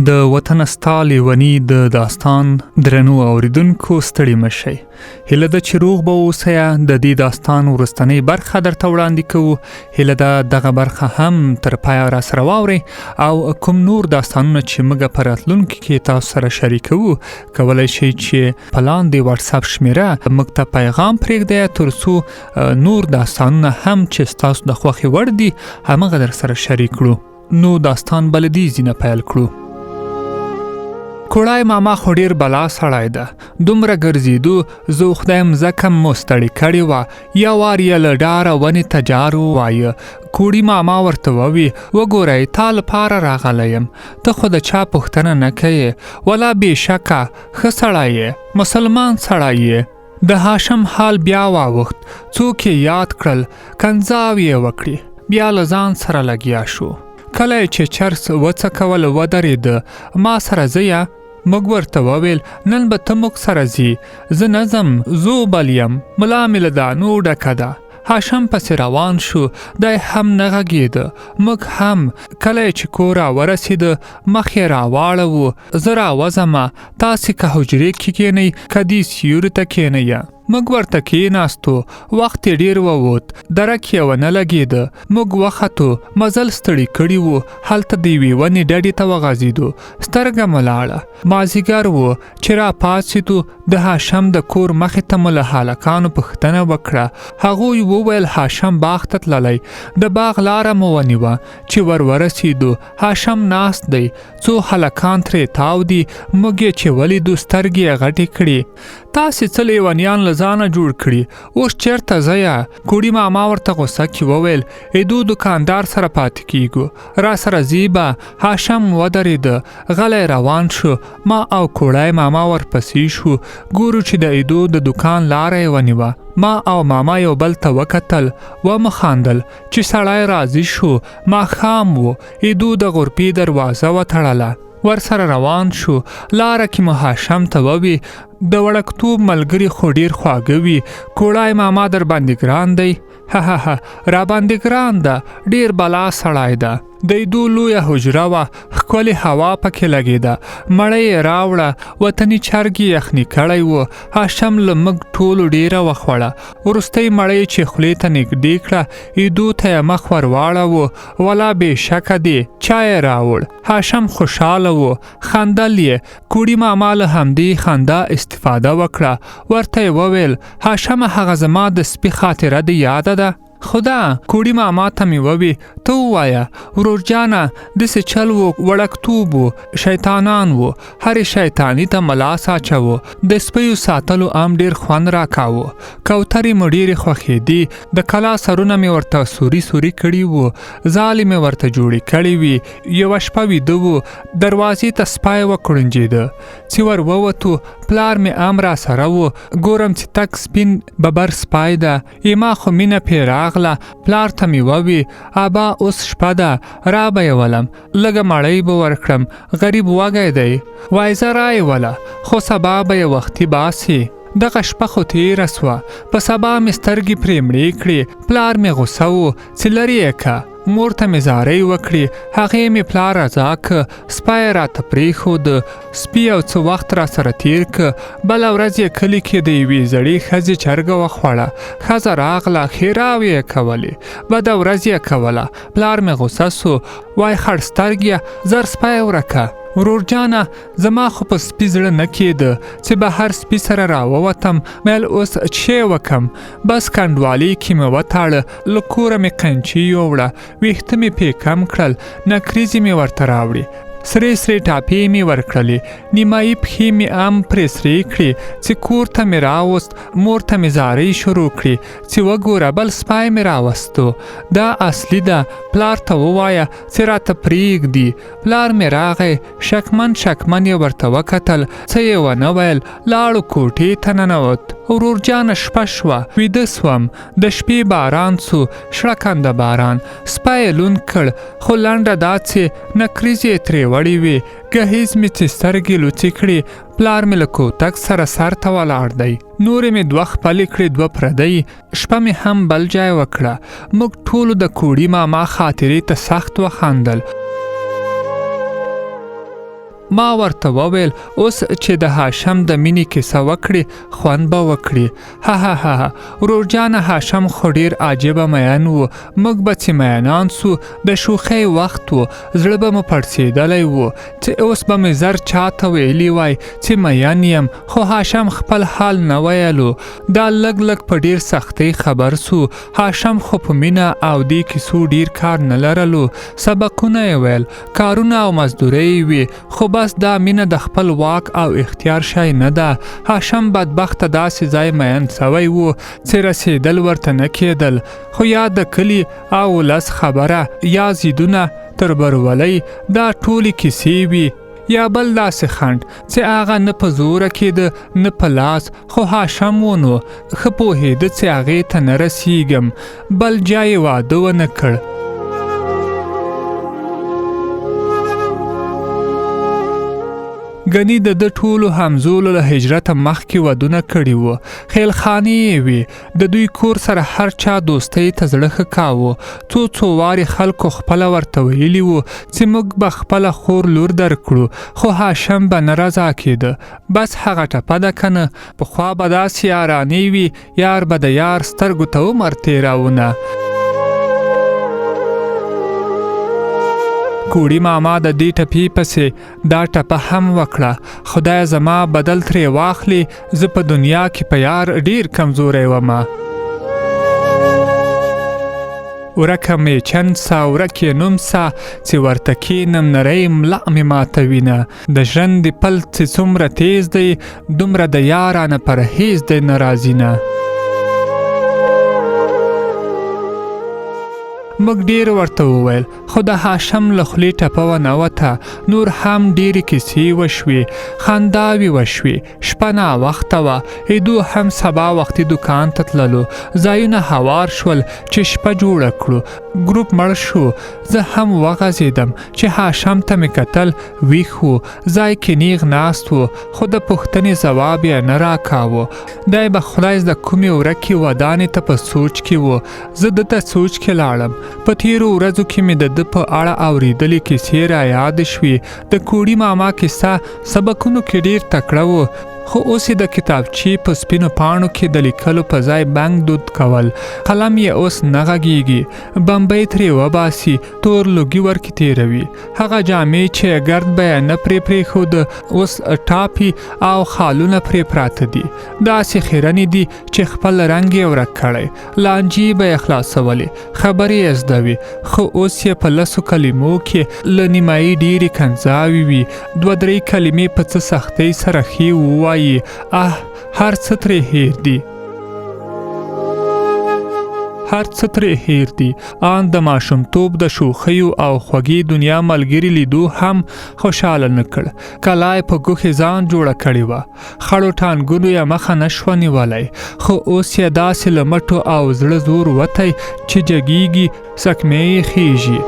د وطنه ستا لیونی د داستان درنو اوریدونکو ستړي مشئ. هیله ده چې روغ به اوسئ. د دې داستان وروستنۍ برخه درته وړاندې کوو. هیله ده دغه برخه هم تر پایه راسره واورئ او کوم نور داستانونه چې موږ په راتلونکي کې تاسو سره شریکوو کولی شئ چې په لاندې وټساپ شمیره موږ ته پیغام پرېږدئ تر څو نور داستانونه هم چې ستاسو د خوښې وړ دي همغه در سره شریک کړو. نو داستان بل دې نه پیل کړو. کولای ماما خو ډیر بلا سړی ده. دومره ګرځېدو زه خدای مځکه مو ستړې کړې وه. یا وار یې له ډاره ونې ته جار ووایه. کوړي ماما ورته ووي وګورئ تا لپاره راغلی یم. ته خو د چا پوښتنه نه کوې. ولا بېشکه ښه سړی یې، مسلمان سړی یې. د هاشم حال بیا واوښت. څوک یې یاد کړل، کنځاوې یې وکړې. بیا له ځان سره لګیا شو. کله چې چرس وڅکول ودرېده ما سره ځه. موږ ورته وویل نن به ته موږ سره ځي. زه نه ځم، زو بل یم، ملا مې له دانو ډکه ده. هاشم پسې روان شو. دی هم نه غږېده. موږ هم. کله چې کور راورسېده مخ یې راواړوو. زه راوځمه، تاسې که حجرې کې کښېنئ که دې سیوري ته کښېنئ. موږ ورته کېناستو. وخت یې ډېر ووت. درک یې ونه لګېده. موږ وختو. مزل ستړي کړي وو. هلته د یوې ونې ډډې ته وغځېدو. سترګه مو لاړه. مازدیګر و چې را پاڅېدو. د هاشم د کور مخې ته مو له هلکانو پوښتنه وکړه. هغوی وویل هاشم باغ ته تللی. د باغ لاره مو ونیوه. چې ورسېدو هاشم ناست دی. څو هلکان ترې تاو دي. موږ یې چې ولیدو سترګې یې غټې کړې. تاسې څه لیونیان له ځانه جوړ کړي، اوس چېرته ځئ؟ کوړي ماما ورته غوسه کې وویل ایدو دوکاندار سره پاتې کېږو، راسره ځي به. هاشم ودرېده، غلی روان شو. ما او کولای ماما ورپسې شو. ګورو چې د ایدو د دوکان لاره یې ونیوه. ما او ماما یو بل ته وکتل ومو خندل چې سړی راضي شو. ماښام و. ایدو د غرفې دروازه وتړله. ورسره روان شو. لاره کې مو هاشم ته ووي د وړکتوب ملګري خو ډېر خواږه وي. کولای ماما در باندې ګران دی. را باندې ګران ده. ډېر بلا سړی ده. د ایدو لویه حجره وه. ښکلې هوا پکې لګېده. مړۍ یې راوړه. وطني چرګ یې یخني کړی و. هاشم له موږ ټولو ډېره وخوړه. وروستۍ مړۍ چې خولې ته نږدې کړه ایدو ته یې مخ ور واړوه. ولا بېشکه دی. چا یې راوړ. هاشم خوشحاله و. خندل یې. کوړي ماما له همدې خندا استفاده وکړه. ورته یې وویل هاشمه هغه زما د سپي خاطره دې یاده ده؟ خدا. کوړي ماما ته مې ووي ته ووایه. ورور جانه داسې چل و، وړکتوب و، شیطانان و، هرې شیطاني ته ملاس اچوو. د سپیو ساتلو ام ډېر خوند راکاوه. کوترې مو ډېرې خوښېدې. د کلا سرونه مې ورته سوري سوري کړي وو. ځالې مې ورته جوړې کړې وې. یوه شپه ویده و. دروازې ته سپی وکړنجېده. چې ور ووتو پلار مې ام راسره و. ګورم چې تک سپین ببر سپی ده. ایما خو مینه پې راغله. پلار ته مې ووي ابا اوس شپه ده را به یې ولم، لږه مړۍ به ورکړم، غریب وږی دی. وایي زه را یې وله خو سبا به یې وختي باسي. دغه شپه خو تېره سوه. په سبا مې سترګې پرې مړې کړې. پلار مې غوسه و چې لرې یې که. مور ته مې زارۍ وکړې. هغې مې پلار رضا که. سپی یې راته پرېښود. سپي یو څه وخت را سره تېر که. بله ورځ یې کلي کې د یوې زړې ښځې چرګه وخوړه. ښځه راغله، ښېراوې یې کولې، بده ورځ یې کوله. پلار مې غوسه سو. وای خړ سترګیه زر سپی ورکه. ورور جانه زما خو په سپي زړه نه کېده چې به هر سپي سره راووتم. مېل اوس چې وکم. بس کنډوالۍ کې مې وتاړه. له کوره مې قینچي یووړه. ویښته مې پې کم کړل. نکریزې مې ورته راوړې. سرې سرې ټاپې مې ورکړلې. نیمایي پښې مې ام پرې سرې کړې. چې کور ته مې راوست. مور ته مې زارۍ شروع کړې چې وګوره بل سپی مې راوستو. دا اصلي ده. پلار ته ووایه چې راته پرېږدي. پلار مې راغی. شکمن یې ورته وکتل. څه یې ونه ویل. لاړو کوټې ته ننوت. ورور جانه شپه شوه. ویده سوم. د شپې باران سو. شړکنده باران. سپی یې لوند کړ. خو لنډه دا چې نکریزې یې ترې وړې وې. ګهیز مې چې سترګې لوڅې کړې. پلار مې له کوتک سره سر ته ولاړ دی. نورې مې دوه خپلې کړې، دوه پردۍ. شپه مې هم بل ځای وکړه. موږ ټولو د کوړي ماما خاطرې ته سخت وخندل. ما ورته وویل اوس چې د هاشم د مینې کیسه وکړي خوند به وکړي. ها ها ها ورور جانه هاشم خو ډېر عجیبه میین و. موږ به چې میینان سو د شوخۍ وخت و، زړه به مو پړسېدلی و چې اوس به مې زر چاته ویلی وای چې میین یم، خو هاشم خپل حال نه ویلو. دا لږ لږ په ډېر سختۍ خبر سو. هاشم خو په مینه او دې کیسو ډېر کار نه لرلو. سبقونه یې ویل، کارونه او مزدورۍ وي، خو بس دا مینه د خپل واک او اختیار شی نه ده. هاشم بدبخته داسې ځای میین سوی و چې رسېدل ورته نه کېدل، خو یا د کلي او ولس خبره یا زیدونه تر برولۍ دا ټولې کیسې وي، یا بل داسې خنډ چې هغه نه په زوره کېده نه په لاس. خو هاشم و نو ښه پوهېده چې هغې ته نه رسېږم، بل جای واده ونه کړ. ګنې د ده ټولو همزولو له هجرته مخکې ودونه کړي وو، خیلخانې یې وي، د دوی کور سره هر چا دوستۍ ته زړه ښه کاوه. څو وارې خلکو خپله ورته ویلي وو چې موږ به خپله خور لور درکړو، خو هاشم به نه رضا کېده. بس هغه ټپه ده که نه، پخوا به داسې یارانې وي، یار به د یار سترګو ته عمر تېراونه. کوړي ماما د دې ټپې پسې دا ټپه هم وکړه، خدای زما بدل ترې واخلي، زه په دنیا کې په یار ډېر کمزوری ومه. ورکه مې چند سا ورک یې نوم سا، چې ورته کښېنم نری ملا مې ماتوینه. د ژرندې پل چې څومره تیز دی، دومره د یارانه پرهیز دی نه راځینه. موږ ډېر ورته وویل، خو د هاشم له خولې ټپه ونه وته. نور هم ډېرې کیسې وشوې، خنداوې وشوې، شپه ناوخته وه، ایدو هم سبا وختي دکان ته تللو. ځایونه هوار شول چې شپه جوړه کړو، ګروپ مړ شو. زه هم وغځېدم چې هاشم ته مې کتل، ویښ و، ځای کې نیغ ناست و، خو د پوښتنې ځواب یې نه راکاوه. دی به خدای زده کومې ورکې ودانې ته په سوچ کې و. زه ده ته سوچ کې لاړم. په تیرو ورځو کې مې د ده په اړه اورېدلې کیسې را یاد شوې. د کوړي ماما کیسه سبقونو کې ډېر تکړه و، خو اوس یې د کتابچې په سپینو پاڼو کې د لیکلو په ځای بنګ دود کول. قلم یې اوس نه غږېږي، بمبۍ ترې وباسي، تور لوګي ورکې تېروي. هغه جامې چې ګرد به یې نه پرې پرېښود، اوس ټاپي او خالونه پرې پراته دي، داسې خیرنې دي چې خپل رنګ یې ورک کړی. لانجې به یې خلاصولې، خبرې یې زده وي، خو اوس یې په لسو کلمو کې له نیمایي ډېرې کنځاوې وي. 2-3 کلمې په څه سختۍ سره ښې ووایي، هر څه ترې هیر دي، هر څه ترې هیر دي. آن د ماشومتوب د شوخیو او خوږې دنیا ملګري لیدو هم خوشحاله نه کړ. کولای په ګوښې ځان جوړه کړې وه، خړو ټانګونو یې مخه نه شوه نیولی، خو اوس یې داسې له مټو او زړه زور وتی چې جګیږي، سکمې یې خیږي.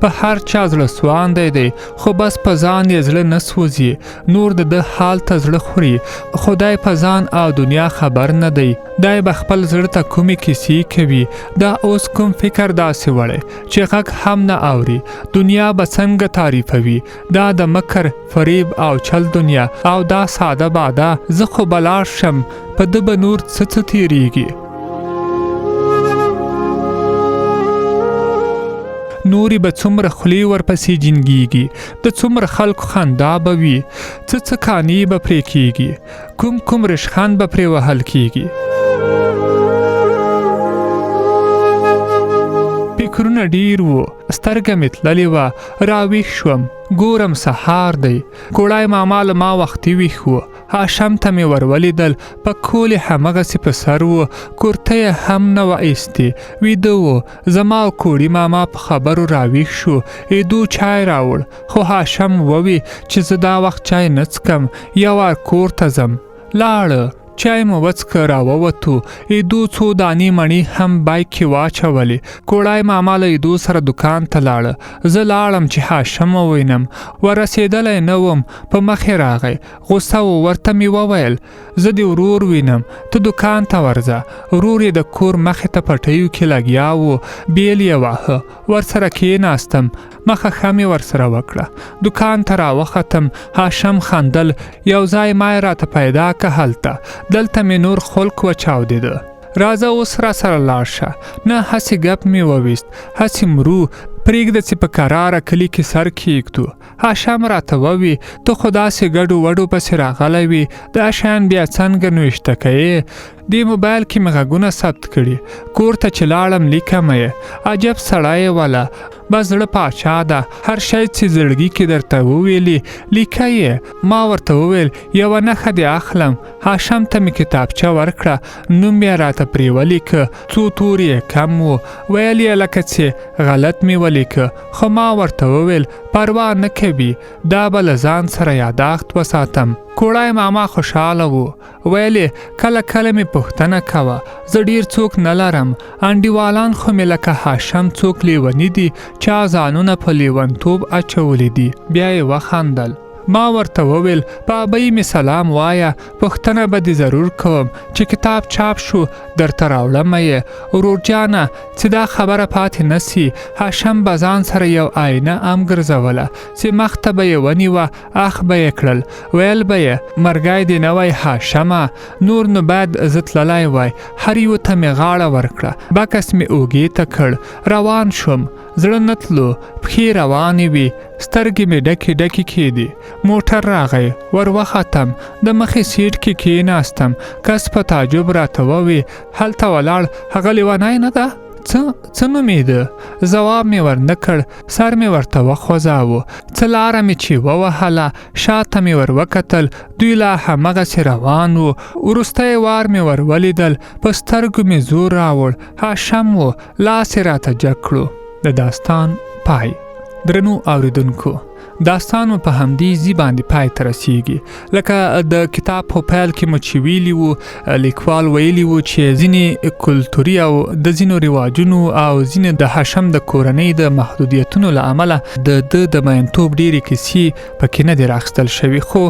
په هر چا زړه سواندی دی، خو بس په ځان یې زړه نه سوځي. نور د ده حال ته زړه خوري، خدای په ځان او دنیا خبر نه دی. دی به خپل زړه ته کومې کیسې کوي. دا اوس کوم فکر داسې وړی چې غږ هم نه اوري. دنیا به څنګه تعریفوي؟ دا د مکر، فریب او چل دنیا، او دا ساده باده. زه خو به لاړ شم، په ده به نور څه تیریږي. نورې به څومره خولې ورپسې جنګېږي، د څومره خلکو خندا به وي، څه کانې به پرې کېږي، کوم رشخند به پرې وهل کېږي. فکرونه ډېر وو، سترګه مې تللې وه. راویښ شوم، ګورم سهار دی. کولای ماما له ما وختي ویښ و. هاشم ته مې ورولیدل، په کول یې همغسې په سر و، کورته یې هم نه وه ایستې، ویده و. زما او کوړي ماما په خبرو راویښ شو. ایدو چای راوړ، خو هاشم ووی چې زه دا وخت چای نه څکم، یو وار کور ته ځم. لاړه، چای مو وڅکه راووتو. ایدو څو دانې مڼې هم بایک کې واچولې. کولای ماما له ایدو سره دکان ته لاړه. زه لاړم چې هاشم ووینم. ورسېدلی نه وم، په مخې راغی. غوسه و. ورته مې وویل زه دې ورور وینم، ته دکان ته ورځه. ورور یې د کور مخې ته پټیو کې لګیا و، بیل یې واهه. ورسره کېناستم، مخه ښه مې ورسره وکړه. دکان ته راوختم. هاشم خندل. یو ځای ما یې راته پیدا که هلته. دلته مې نور خلق وچاودېده. راځه اوس را سره لاړ شه. نه هسې ګپ مې وویست، هسې مرو. پرېږده چې په قراره کلي کې سر کېږدو. هاشم راته ووي ته خو داسې ګډو وډو پسې راغلی وي، دا شیان بیا څنګه نوشته کوې؟ دې موبایل کې مې غږونه ثبت کړي. کور ته چې لاړم لیکم یې. عجب سړی یې وله، بس زړه پاچا ده. هر شی چې زړګي کې درته وویلي لیکه یې. ما ورته وویل یوه نښه دې اخلم. هاشم ته مې کتابچه ورکړه، نوم یې راته پرې ولیکه، څو تورې یې کم و. ویل یې لکه چې غلط مې ولیکه، خو ما ورته وویل پروا نه کوي، دا به له ځان سره یاداښت وساتم. کولای ماما خوشحاله و. ویلې کله کله مې پوښتنه کوه، زه ډېر څوک نه لرم. انډیوالان خو مې لکه هاشم څوک لیوني دي، چا ځانونه په لیونتوب اچولی دي. بیا یې وخندل. ما ورته وویل په ابۍ مې سلام وایه، پوښتنه به دې ضرور کوم چې کتاب چاپ شو درته راوړم یې. ورور جانه چې دا خبره پاتې نسی. هاشم به ځان سره یو آینه ام ګرځوله چې مخ ته به یې ونیوه، اخ به یې کړل. ویل به یې مرګی دې نه وای هاشمه، نور نو باید زه تللی وای. هر یو ته مې غاړه ورکړه، بکس مې اوږې ته کړ. روان شوم. زړه نه تلو، پښې روانې وي، سترګې مې ډکې ډکې کېدې. موټر راغی، ور وختم، د مخې سیټ کې کېناستم. کس په تعجب راته ووی هلته ولاړ هغه لیونی نه ده؟ څه نومېده؟ ځواب مې ورنه کړ. سر مې ورته وخوځاوه. څه لاره مې چې ووهله، شاته مې ور وکتل، دوی لا همغسې روان وو. وروستی وار مې ور ولیدل، په سترګو مې زور راوړ. هاشم و، لاس یې راته جګ کړو. د داستان پای. درنو اوریدونکو، داستان په همدې ځای باندې پای ته رسیږي. لکه د کتاب په پیل کې مو چې ویلي وو، لیکوال ویلي وو چې ځینې کلتوري او د ځینو رواجونو او ځینې د هاشم د کورنۍ د محدودیتونو له امله د مینتوب ډېرې کیسې پکې نه دي راخیستل شوي. خو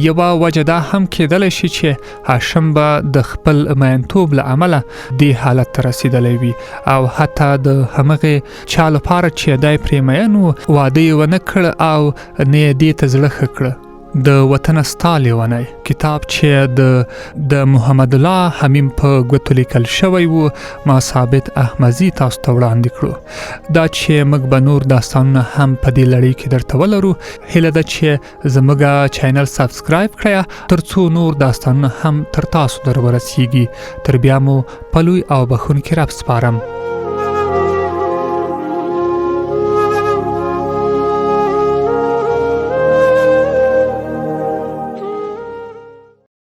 یوه وجه دا هم کېدلی شي چې هاشم به د خپل مینتوب له امله دې حالت ته رسېدلی وي، او حتی د همغې چا لپاره چې دی پرې مین و، واده یې ونه کړ او نه یې دې ته زړه ښه کړه. د وطنه ستا لیونی کتاب چې د محمد الله حمیم په ګوتو لیکل شوی و، ما ثابت احمدي تاسو ته وړاندې کړو. دا چې موږ به نور داستانونه هم په دې لړۍ کې درته ولرو. هیله ده چې زموږ چینل سبسکرایب کړئ تر څو نور داستانونه هم تر تاسو در ورسیږي. تر بیا مو په لوی او بخښونکي رب سپارم.